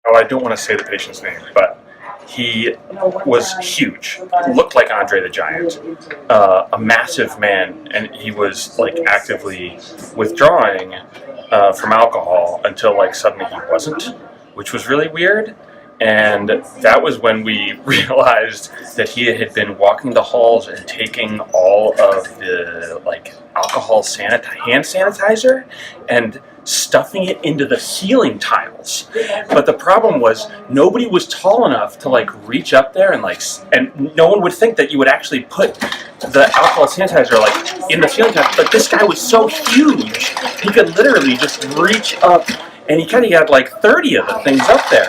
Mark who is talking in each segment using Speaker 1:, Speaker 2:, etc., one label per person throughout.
Speaker 1: Oh, I don't want to say the patient's name, but he was huge, looked like Andre the Giant, a massive man, and he was like actively withdrawing from alcohol until like suddenly he wasn't, which was really weird. And that was when we realized that he had been walking the halls and taking all of the like alcohol hand sanitizer and stuffing it into the ceiling tiles. But the problem was nobody was tall enough to like reach up there and no one would think that you would actually put the alcohol sanitizer like in the ceiling tiles. But this guy was so huge, he could literally just reach up, and he kind of had like 30 of the things up there.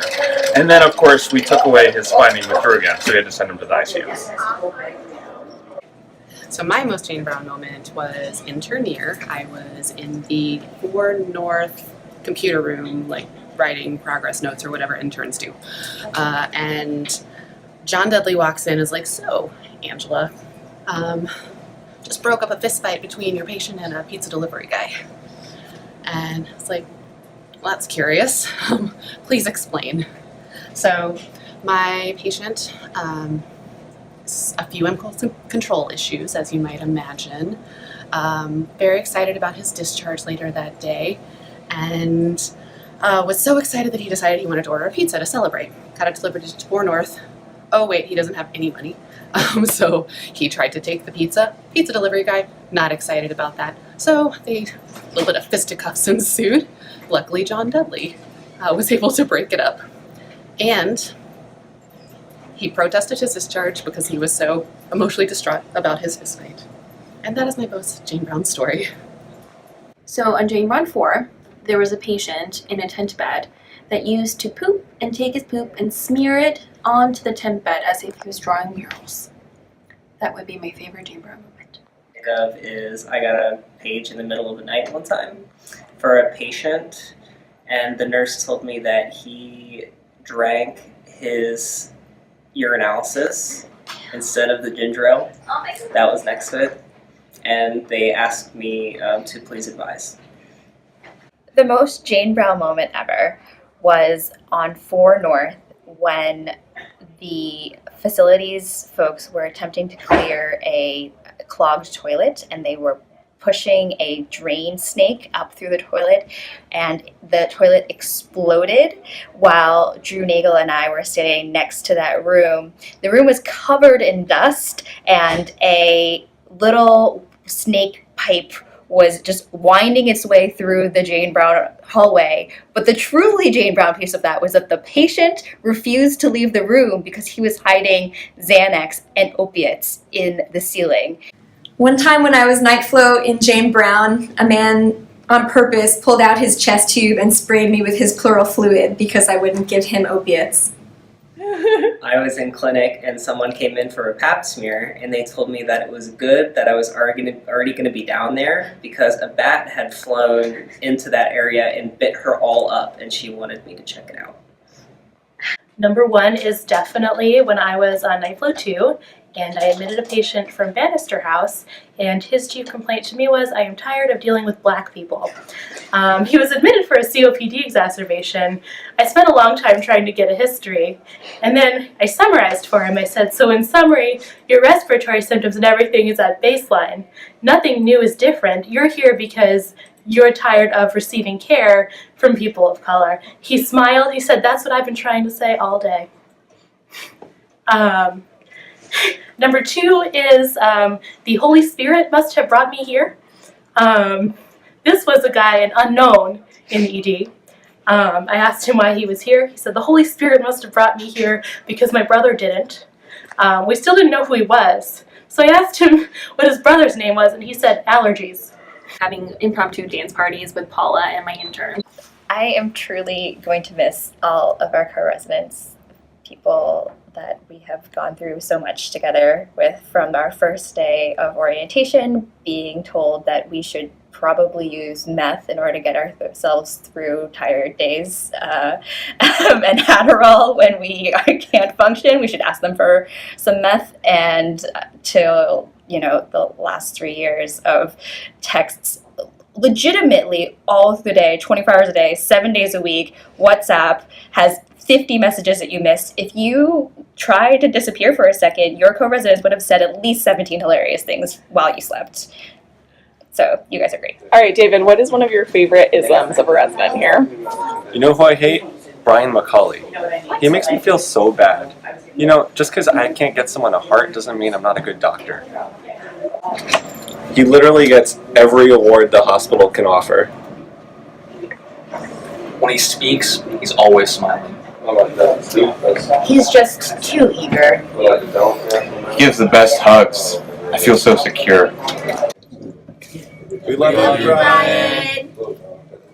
Speaker 1: And then, of course, we took away his spine and withdrew again, so we had to send him to the ICU.
Speaker 2: So my most Jane Brown moment was intern year. I was in the 4 North computer room, like writing progress notes or whatever interns do. And John Dudley walks in and is like, "So, Angela, just broke up a fist fight between your patient and a pizza delivery guy." And it's like, "Well, that's curious. Please explain." So my patient, a few impulse control issues, as you might imagine. Very excited about his discharge later that day, and was so excited that he decided he wanted to order a pizza to celebrate. Got it delivered to 4 North. Oh wait, he doesn't have any money. So he tried to take the pizza. Pizza delivery guy, not excited about that. So a little bit of fisticuffs ensued. Luckily, John Dudley was able to break it up. And he protested his discharge because he was so emotionally distraught about his fist fight. And that is my most Jane Brown story.
Speaker 3: So on Jane Brown 4, there was a patient in a tent bed that used to poop and take his poop and smear it onto the tent bed as if he was drawing murals. That would be my favorite Jane Brown moment.
Speaker 4: Of is I got a page in the middle of the night one time for a patient, and the nurse told me that he drank his urinalysis instead of the ginger ale that was next to it, and they asked me to please advise.
Speaker 5: The most Jane Brown moment ever was on 4 North when the facilities folks were attempting to clear a clogged toilet, and they were pushing a drain snake up through the toilet, and the toilet exploded while Drew Nagel and I were sitting next to that room. The room was covered in dust, and a little snake pipe was just winding its way through the Jane Brown hallway. But the truly Jane Brown piece of that was that the patient refused to leave the room because he was hiding Xanax and opiates in the ceiling.
Speaker 6: One time when I was night float in Jane Brown, a man on purpose pulled out his chest tube and sprayed me with his pleural fluid because I wouldn't give him opiates.
Speaker 4: I was in clinic and someone came in for a pap smear, and they told me that it was good that I was already going to be down there because a bat had flown into that area and bit her all up, and she wanted me to check it out.
Speaker 7: Number 1 is definitely when I was on night flow 2, and I admitted a patient from Bannister House, and his chief complaint to me was, "I am tired of dealing with black people." He was admitted for a COPD exacerbation. I spent a long time trying to get a history, and then I summarized for him. I said, "So in summary, your respiratory symptoms and everything is at baseline. Nothing new is different. You're here because you're tired of receiving care from people of color." He smiled. He said, "That's what I've been trying to say all day." Number 2 is the Holy Spirit must have brought me here. This was a guy, an unknown in ED. I asked him why he was here. He said, "The Holy Spirit must have brought me here because my brother didn't." We still didn't know who he was. So I asked him what his brother's name was, and he said allergies.
Speaker 3: Having impromptu dance parties with Paula and my intern.
Speaker 5: I am truly going to miss all of our co-residents, people that we have gone through so much together with, from our first day of orientation, being told that we should probably use meth in order to get ourselves through tired days, and Adderall when we can't function. We should ask them for some meth, and till the last 3 years of texts legitimately all through the day, 24 hours a day, 7 days a week. WhatsApp has 50 messages that you missed. If you tried to disappear for a second, your co-residents would have said at least 17 hilarious things while you slept. So you guys are great.
Speaker 8: All right, David, what is one of your favorite isms of a resident here?
Speaker 9: You know who I hate? Brian McCauley. He makes me feel so bad. You know, just because I can't get someone a heart doesn't mean I'm not a good doctor.
Speaker 10: He literally gets every award the hospital can offer.
Speaker 11: When he speaks, he's always smiling.
Speaker 12: He's just too eager.
Speaker 13: He gives the best hugs. I feel so secure.
Speaker 10: We love you, Brian.